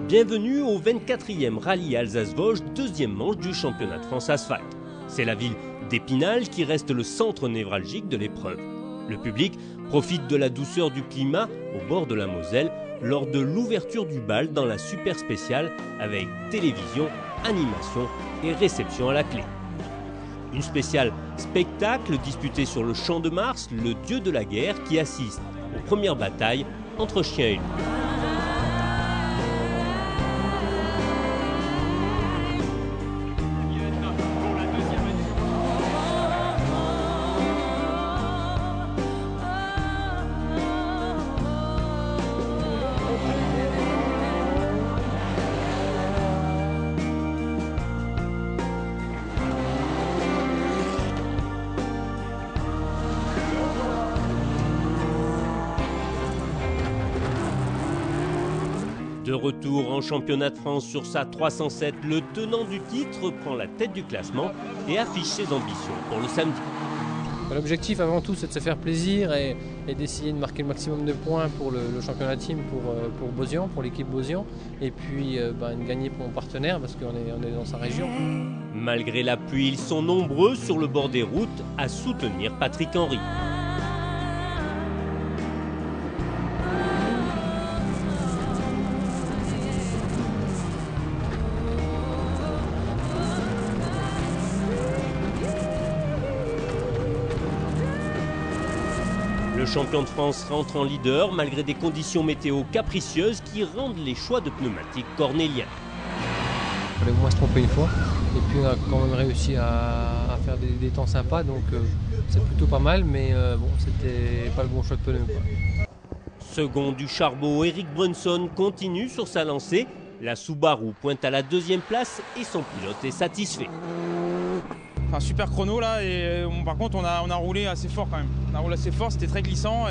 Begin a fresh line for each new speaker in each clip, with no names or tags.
Bienvenue au 24e rallye Alsace-Vosges, deuxième manche du championnat de France Asphalte. C'est la ville d'Épinal qui reste le centre névralgique de l'épreuve. Le public profite de la douceur du climat au bord de la Moselle lors de l'ouverture du bal dans la super spéciale avec télévision, animation et réception à la clé. Une spéciale spectacle disputée sur le Champ de Mars, le dieu de la guerre qui assiste aux premières batailles entre chiens et loups. De retour en championnat de France sur sa 307, le tenant du titre prend la tête du classement et affiche ses ambitions pour le samedi.
L'objectif avant tout c'est de se faire plaisir et d'essayer de marquer le maximum de points pour le championnat team pour Beauzian, pour l'équipe Beauzian, et puis de gagner pour mon partenaire parce qu'on est dans sa région.
Malgré la pluie, ils sont nombreux sur le bord des routes à soutenir Patrick Henry. Le champion de France rentre en leader malgré des conditions météo capricieuses qui rendent les choix de pneumatiques cornéliens.
Il fallait au moins se tromper une fois et puis on a quand même réussi à faire des temps sympas, donc c'est plutôt pas mal, mais bon, c'était pas le bon choix de pneus, quoi.
Second du Charbot, Eric Brunson continue sur sa lancée. La Subaru pointe à la deuxième place et son pilote est satisfait.
Un super chrono là, et par contre on a roulé assez fort quand même. On a roulé assez fort, c'était très glissant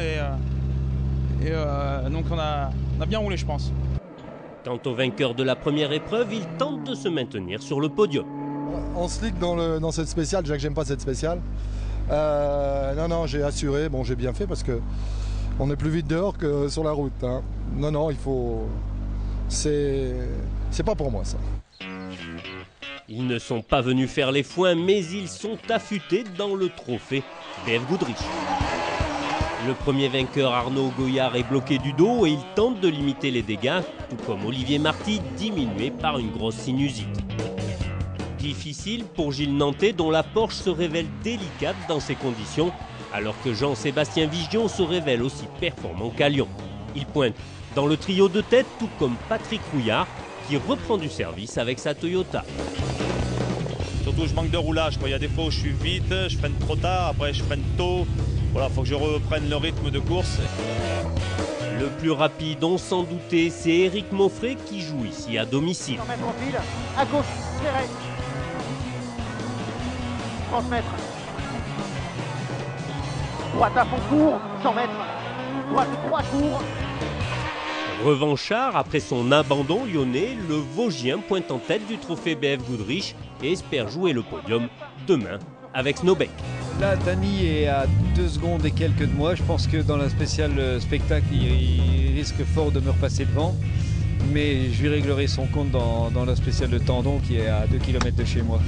donc on a bien roulé, je pense.
Quant au vainqueur de la première épreuve, il tente de se maintenir sur le podium.
En slick dans cette spéciale, déjà que j'aime pas cette spéciale. Non, j'ai assuré, bon j'ai bien fait parce que on est plus vite dehors que sur la route, hein. Non, il faut... C'est pas pour moi ça.
Ils ne sont pas venus faire les foins, mais ils sont affûtés dans le trophée BF Goodrich. Le premier vainqueur, Arnaud Goyard, est bloqué du dos et il tente de limiter les dégâts, tout comme Olivier Marty, diminué par une grosse sinusite. Difficile pour Gilles Nantais, dont la Porsche se révèle délicate dans ces conditions, alors que Jean-Sébastien Vigion se révèle aussi performant qu'à Lyon. Il pointe dans le trio de tête, tout comme Patrick Rouillard, qui reprend du service avec sa Toyota.
Surtout je manque de roulage, il y a des fois où je suis vite, je freine trop tard, après je freine tôt. Voilà, faut que je reprenne le rythme de course.
Le plus rapide, on s'en doutait, c'est Éric Moffret qui joue ici à domicile.
100 mètres en file, à gauche, serré. 30 mètres. Droite à fond court, 100 mètres. Droite 3 tours.
Revanchard, après son abandon lyonnais, le Vosgien pointe en tête du trophée BF Goodrich et espère jouer le podium demain avec Snowbeck.
Là, Dany est à 2 secondes et quelques de moi. Je pense que dans la spéciale spectacle, il risque fort de me repasser devant. Mais je lui réglerai son compte dans la spéciale de Tendon qui est à 2 km de chez moi.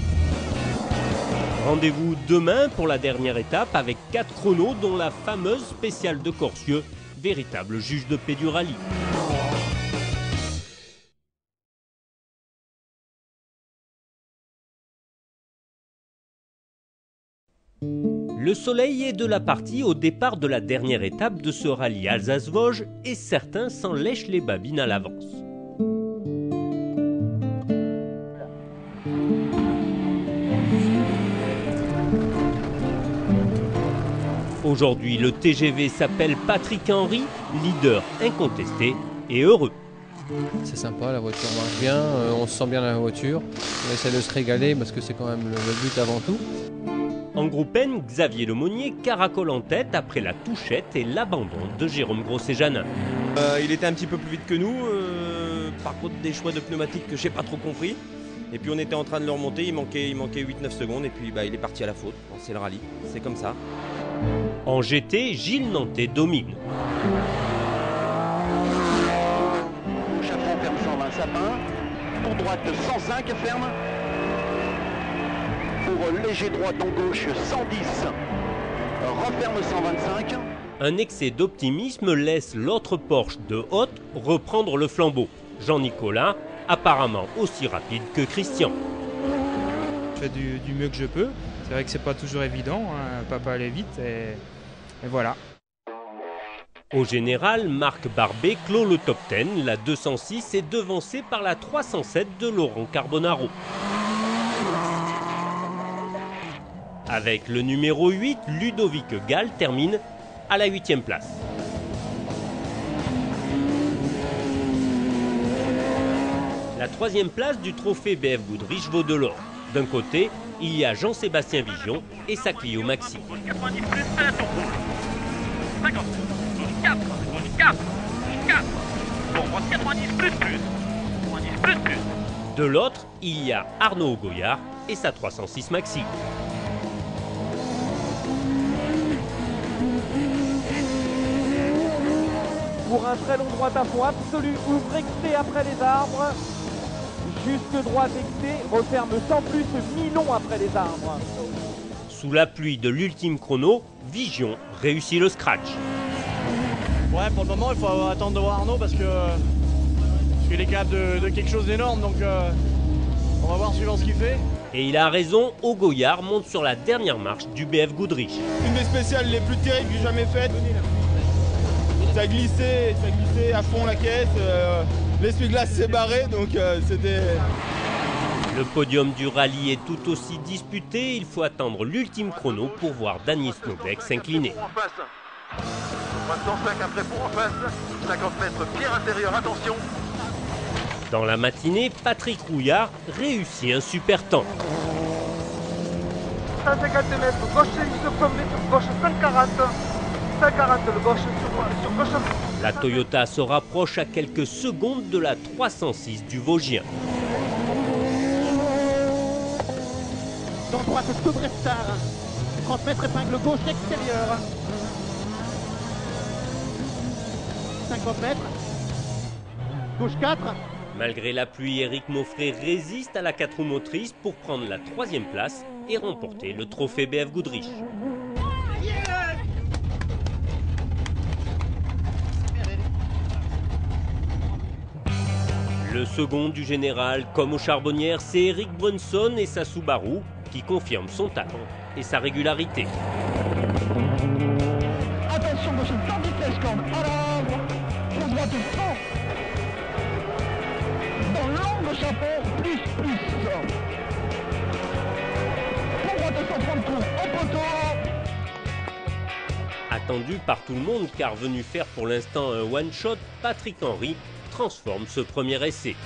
Rendez-vous demain pour la dernière étape avec 4 chronos dont la fameuse spéciale de Corsieux, véritable juge de paix du rallye. Le soleil est de la partie au départ de la dernière étape de ce rallye Alsace-Vosges et certains s'en lèchent les babines à l'avance. Aujourd'hui, le TGV s'appelle Patrick Henry, leader incontesté et heureux.
C'est sympa, la voiture marche bien, on se sent bien dans la voiture, on essaie de se régaler parce que c'est quand même le but avant tout.
En groupe N, Xavier Lemonnier caracole en tête après la touchette et l'abandon de Jérôme Grosset-Janin.
Il était un petit peu plus vite que nous, par contre des choix de pneumatiques que j'ai pas trop compris. Et puis on était en train de le remonter, il manquait 8-9 secondes et puis il est parti à la faute. Bon, c'est le rallye, c'est comme ça.
En GT, Gilles Nantais domine.
Chapeau, perdu 120, sapin. Pour droite 105, ferme. Pour léger droite en gauche 110, referme 125.
Un excès d'optimisme laisse l'autre Porsche de Haute reprendre le flambeau. Jean-Nicolas, apparemment aussi rapide que Christian.
Je fais du mieux que je peux. C'est vrai que c'est pas toujours évident, hein, pas aller vite et voilà.
Au général, Marc Barbet clôt le top 10. La 206 est devancée par la 307 de Laurent Carbonaro. Avec le numéro 8, Ludovic Gall termine à la 8e place. La 3e place du trophée BF Goodrich vaut de l'or. D'un côté, il y a Jean-Sébastien Vigion et sa Clio Maxi.
90 plus 1, tour rouge. 50, 4, 4, 4. Pour 90 plus. 90 plus.
De l'autre, il y a Arnaud Goyard et sa 306 Maxi.
Pour un très long droit à fond absolu, ouvre excès après les arbres. Jusque droite excès, referme sans plus, mi-long après les arbres.
Sous la pluie de l'ultime chrono, Vigion réussit le scratch.
Ouais, pour le moment, il faut attendre de voir Arnaud parce qu'il est capable de quelque chose d'énorme. Donc on va voir suivant ce qu'il fait.
Et il a raison, Goyard monte sur la dernière marche du BF Goodrich.
Une des spéciales les plus terribles que j'ai jamais faites. Ça glissait à fond la caisse, l'essuie-glace s'est barré, donc c'était...
Le podium du rallye est tout aussi disputé, il faut attendre l'ultime chrono pour voir Dany Snodek s'incliner.
Maintenant 5 après pour en face, 50 mètres pierre intérieure, attention.
Dans la matinée, Patrick Rouillard réussit un super temps.
150 mètres, gauche, gauche 140. 140 le gauche sur gauche.
La Toyota se rapproche à quelques secondes de la 306 du Vosgien.
Dans droite, Sobrestar. 30 mètres épingle gauche extérieure. 50 mètres. Gauche 4.
Malgré la pluie, Eric Maufré résiste à la 4 roues motrices pour prendre la 3e place et remporter le trophée BF Goodrich. Le second du général, comme aux Charbonnières, c'est Eric Brunson et sa Subaru qui confirment son talent et sa régularité.
Attention, gauche 110 cornes à l'arbre. Pour droite 100. Dans l'angle chapeau, plus. Pour droite 130 tours au poteau.
Attendu par tout le monde car venu faire pour l'instant un one-shot, Patrick Henry transforme ce premier essai.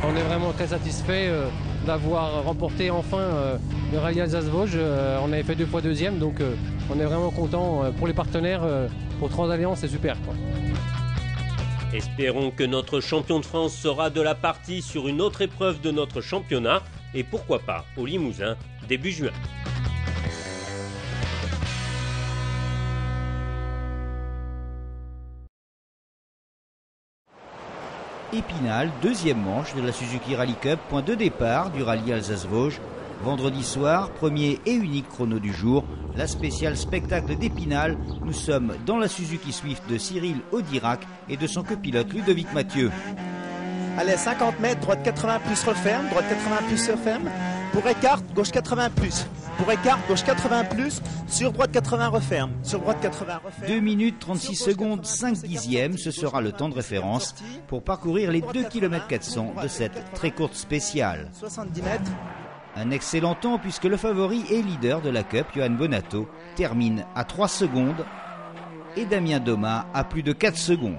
On est vraiment très satisfait d'avoir remporté enfin le rallye Alsace-Vosges. On avait fait 2 fois deuxième, donc on est vraiment content pour les partenaires. Pour Transalliance, c'est super, quoi.
Espérons que notre champion de France sera de la partie sur une autre épreuve de notre championnat et pourquoi pas au Limousin début juin.
Épinal, 2e manche de la Suzuki Rally Cup, point de départ du rallye Alsace-Vosges. Vendredi soir, premier et unique chrono du jour, la spéciale spectacle d'Épinal. Nous sommes dans la Suzuki Swift de Cyril Audirac et de son copilote Ludovic Mathieu.
Allez, 50 mètres, droite 80 plus referme, droite 80 plus referme. Pour écart, gauche 80 plus. Pour écart, gauche 80 plus, sur droite 80 referme. Sur droite 80 referme.
2 minutes 36 secondes 5 dixièmes, ce sera le temps de référence pour parcourir les 2 km 400 de cette très courte spéciale.
70 mètres.
Un excellent temps puisque le favori et leader de la Cup, Johan Bonato, termine à 3 secondes et Damien Doma à plus de 4 secondes.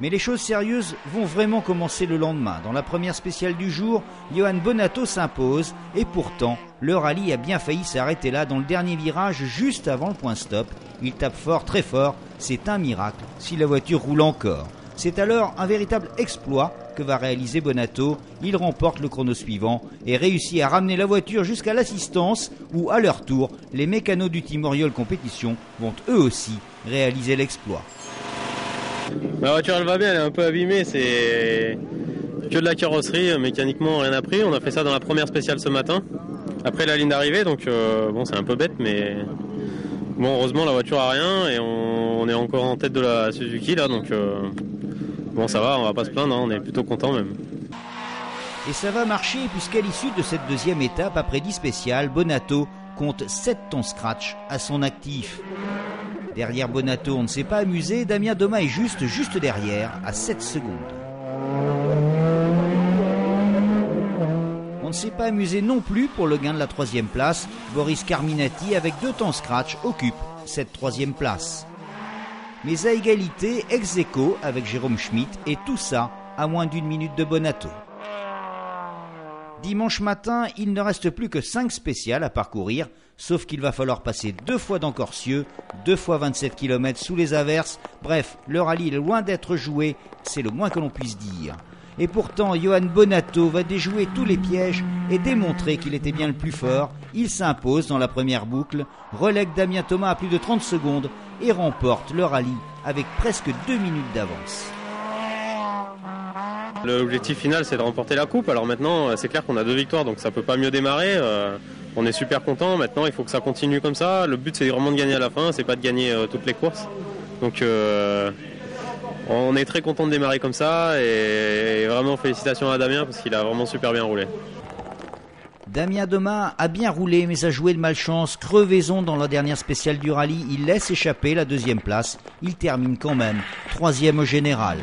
Mais les choses sérieuses vont vraiment commencer le lendemain. Dans la première spéciale du jour, Johan Bonato s'impose et pourtant, le rallye a bien failli s'arrêter là dans le dernier virage juste avant le point stop. Il tape fort, très fort, c'est un miracle si la voiture roule encore. C'est alors un véritable exploit que va réaliser Bonato. Il remporte le chrono suivant et réussit à ramener la voiture jusqu'à l'assistance où, à leur tour, les mécanos du team Oriol Compétition vont eux aussi réaliser l'exploit.
Ma voiture elle va bien, elle est un peu abîmée, c'est que de la carrosserie, mécaniquement rien n'a pris. On a fait ça dans la première spéciale ce matin, après la ligne d'arrivée, donc bon c'est un peu bête, mais bon heureusement la voiture a rien et on est encore en tête de la Suzuki là, donc bon ça va, on va pas se plaindre, hein, on est plutôt content même.
Et ça va marcher puisqu'à l'issue de cette deuxième étape, après 10 spéciales, Bonato compte 7 temps scratch à son actif. Derrière Bonato, on ne s'est pas amusé, Damien Doma est juste derrière, à 7 secondes. On ne s'est pas amusé non plus pour le gain de la 3e place. Boris Carminati, avec 2 temps scratch, occupe cette 3e place. Mais à égalité, ex aequo avec Jérôme Schmitt, et tout ça à moins d'1 minute de Bonato. Dimanche matin, il ne reste plus que 5 spéciales à parcourir, sauf qu'il va falloir passer 2 fois dans Corcieux, 2 fois 27 km sous les averses. Bref, le rallye est loin d'être joué, c'est le moins que l'on puisse dire. Et pourtant, Johan Bonato va déjouer tous les pièges et démontrer qu'il était bien le plus fort. Il s'impose dans la première boucle, relègue Damien Thomas à plus de 30 secondes et remporte le rallye avec presque 2 minutes d'avance.
L'objectif final c'est de remporter la coupe, alors maintenant c'est clair qu'on a 2 victoires donc ça peut pas mieux démarrer, on est super content, maintenant il faut que ça continue comme ça, le but c'est vraiment de gagner à la fin, c'est pas de gagner toutes les courses, donc on est très content de démarrer comme ça et vraiment félicitations à Damien parce qu'il a vraiment super bien roulé.
Damien Doma a bien roulé mais a joué de malchance, crevaison dans la dernière spéciale du rallye, il laisse échapper la 2e place, il termine quand même 3e au général.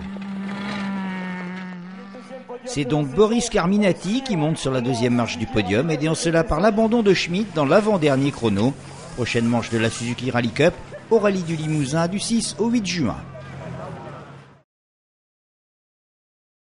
C'est donc Boris Carminati qui monte sur la 2e marche du podium, aidé en cela par l'abandon de Schmitt dans l'avant-dernier chrono. Prochaine manche de la Suzuki Rally Cup au rallye du Limousin du 6 au 8 juin.